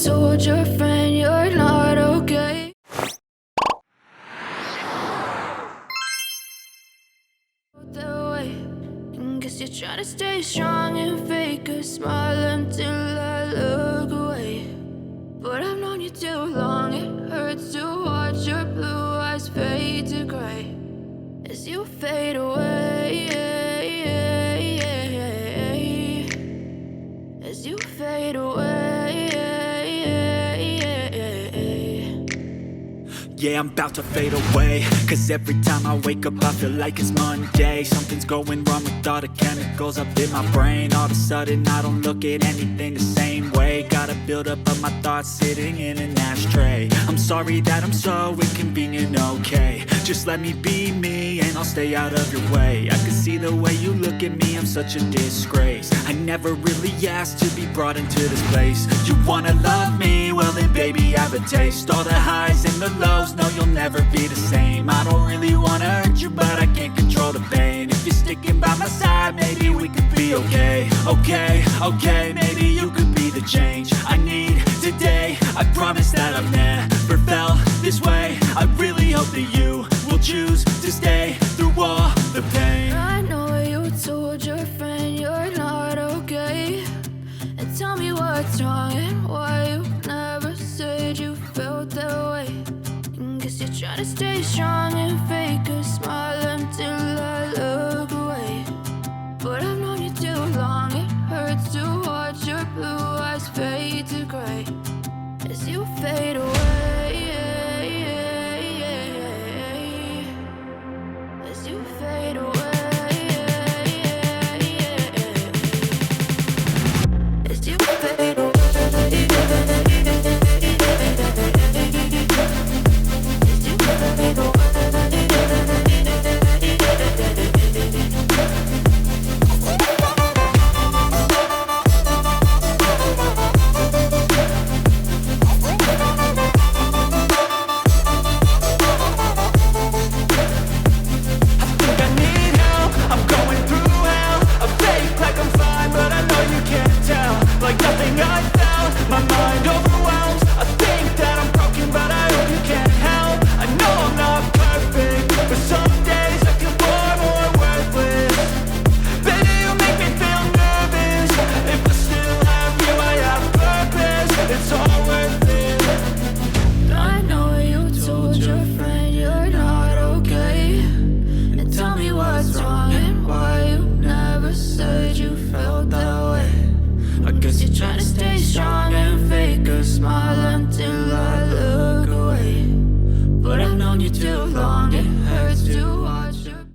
told your friend you're not okay. That way, and guess you're trying to stay strong and fake a smile until I look away. But I've known you too long, it hurts to watch your blue eyes fade to gray as you fade away, as you fade away. Yeah, I'm about to fade away, cause every time I wake up I feel like it's Monday. Something's going wrong with all the chemicals up in my brain. All of a sudden I don't look at anything the same way. Got a buildup of my thoughts sitting in an ashtray. I'm sorry that I'm so inconvenient, okay. Just let me be me and I'll stay out of your way. I can see the way you look at me, I'm such a disgrace. I never really asked to be brought into this place. You wanna love me? Well then baby I have a taste. All the highs and the lows, no you'll never be the same. I don't really wanna hurt you but I can't control the pain. If you're sticking by my side maybe we could be okay. Okay, maybe you could be the change I need today. I promise that I've never felt this way. I really hope that you will choose to stay through all the pain. I know you told your friend you're not okay, and tell me what's wrong and why you never said you felt that way. And guess you're trying to stay strong and fake a smile until I look away. But I've known you too long, it hurts to watch your blue eyes fade to gray as you fade away, as you fade away, as you fade away, as you fade away. Like nothing I felt, my mind overwhelms.